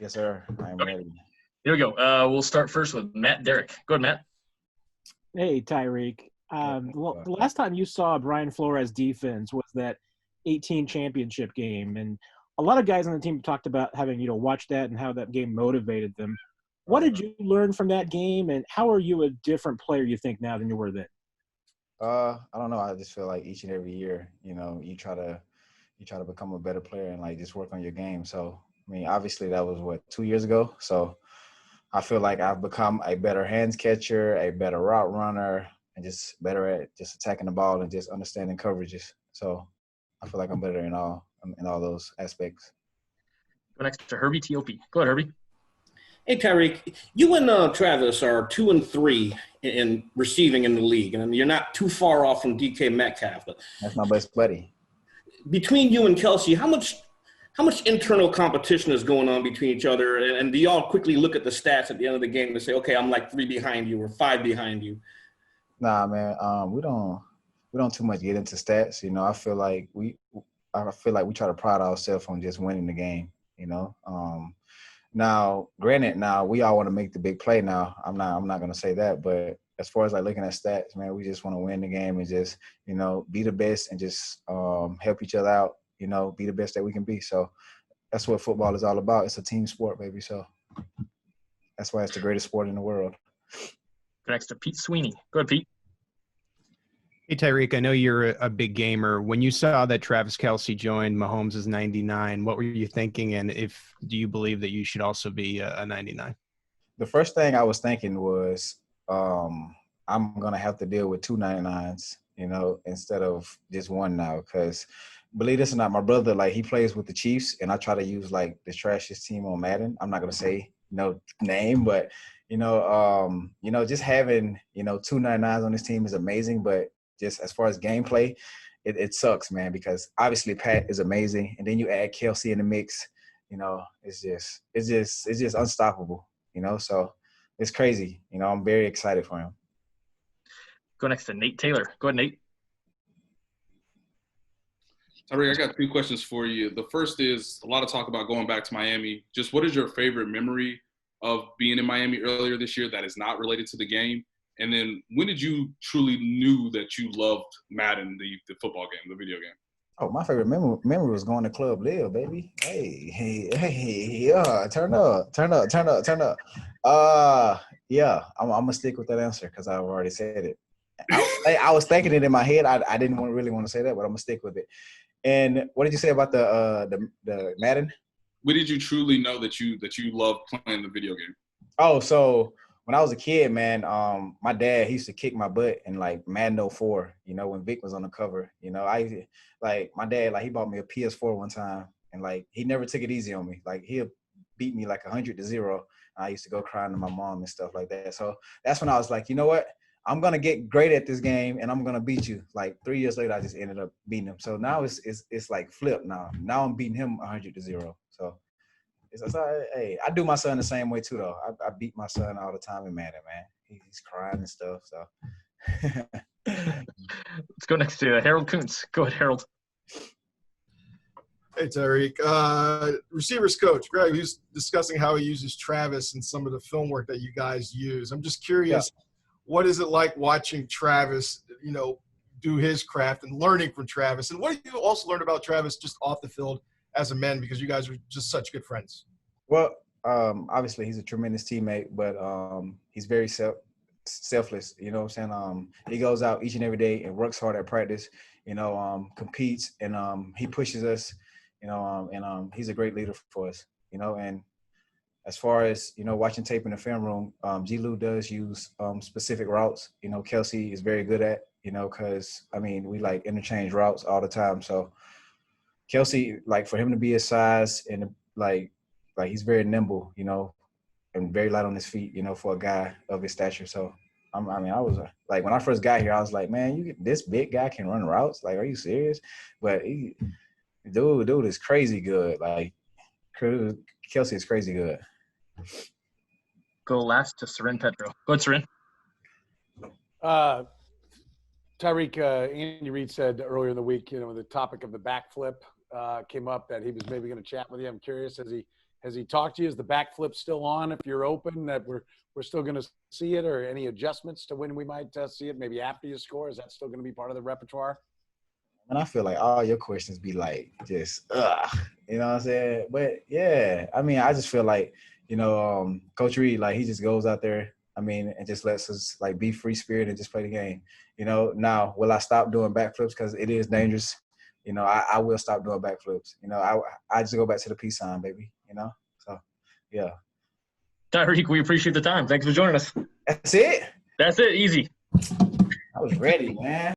Yes, sir. I'm Okay. ready. Here we go. We'll start first with Matt Derrick. Go ahead, Matt. Hey, Tyreek. The last time you saw Brian Flores defense was that 18 championship game, and a lot of guys on the team talked about having watched that and how that game motivated them. What did you learn from that game, and how are you a different player you think now than you were then? I don't know. I just feel like each and every year, you try to become a better player and like just work on your game. So I mean, obviously that was 2 years ago. So I feel like I've become a better hands catcher, a better route runner, and just better at just attacking the ball and just understanding coverages. So I feel like I'm better in all those aspects. Go next to Herbie TOP. Go ahead, Herbie. Hey, Tyreek, you and Travis are 2 and 3 in receiving in the league, and you're not too far off from DK Metcalf. But That's my best buddy. between you and Kelsey, how much internal competition is going on between each other? And do y'all quickly look at the stats at the end of the game and say, okay, I'm like 3 behind you or 5 behind you? Nah, man. We don't too much get into stats. I feel like we try to pride ourselves on just winning the game. Now, granted, we all want to make the big play. Now, I'm not gonna say that, but as far as like looking at stats, man, we just want to win the game and just be the best and just help each other out. Be the best that we can be. So that's what football is all about. It's a team sport, baby. So that's why it's the greatest sport in the world. Go next to Pete Sweeney. Go ahead, Pete. Hey, Tyreek, I know you're a big gamer. When you saw that Travis Kelce joined Mahomes' 99, what were you thinking? And do you believe that you should also be a 99? The first thing I was thinking was I'm going to have to deal with 2 99s, instead of just one now. Because believe this or not, my brother, like, he plays with the Chiefs, and I try to use, like, the trashiest team on Madden. I'm not going to say no name, but, just having, 2 99s on this team is amazing. But just as far as gameplay, it sucks, man, because obviously Pat is amazing. And then you add Kelsey in the mix, it's just unstoppable, so it's crazy. I'm very excited for him. Go next to Nate Taylor. Go ahead, Nate. Tyreek, I got 2 questions for you. The first is a lot of talk about going back to Miami. Just what is your favorite memory of being in Miami earlier this year that is not related to the game? And then when did you truly knew that you loved Madden, the football game, the video game? Oh, my favorite memory was going to Club Live, baby. Hey, yeah, turn up. Yeah, I'm going to stick with that answer because I've already said it. I was thinking it in my head. I didn't really want to say that, but I'm going to stick with it. And what did you say about the Madden? When did you truly know that you loved playing the video game? Oh, so when I was a kid, man, my dad, he used to kick my butt in like Madden 04, when Vic was on the cover. My dad, like, he bought me a PS4 one time, and like he never took it easy on me. Like, he'll beat me like 100-0. I used to go crying to my mom and stuff like that. So that's when I was like, you know what? I'm gonna get great at this game and I'm gonna beat you. Like 3 years later, I just ended up beating him. So now it's like flip now. Now I'm beating him 100-0. So hey, I do my son the same way too, though. I beat my son all the time in Madden, man. He's crying and stuff. So let's go next to Harold Kuntz. Go ahead, Harold. Hey, Tyreek. Receivers coach, Greg, he was discussing how he uses Travis and some of the film work that you guys use. I'm just curious, What is it like watching Travis, do his craft and learning from Travis? And what do you also learn about Travis just off the field as a man, because you guys are just such good friends? Well, obviously he's a tremendous teammate, but he's very selfless. You know what I'm saying? He goes out each and every day and works hard at practice. Competes and he pushes us. And he's a great leader for us. And as far as watching tape in the film room, G. Lou does use specific routes. Kelsey is very good at. Because we like interchange routes all the time. So Kelsey, like, for him to be his size and like he's very nimble, and very light on his feet, for a guy of his stature. So I was like, when I first got here, I was like, man, this big guy can run routes? Like, are you serious? But dude is crazy good. Like, Kelsey is crazy good. Go last to Seren Petro. Go ahead, Seren. Tyreek, Andy Reid said earlier in the week, the topic of the backflip came up, that he was maybe going to chat with you. I'm curious, has he Has he talked to you? Is the backflip still on if you're open, that we're still going to see it, or any adjustments to when we might see it, maybe after you score? Is that still going to be part of the repertoire? And I feel like all your questions be like just you know what I'm saying? But yeah, I mean, I just feel like, Coach Reed, like he just goes out there, and just lets us like be free spirit and just play the game. Now will I stop doing backflips because it is dangerous? I will stop doing backflips. I just go back to the peace sign, baby. So yeah. Tyreek, we appreciate the time. Thanks for joining us. That's it. That's it. Easy. I was ready, man.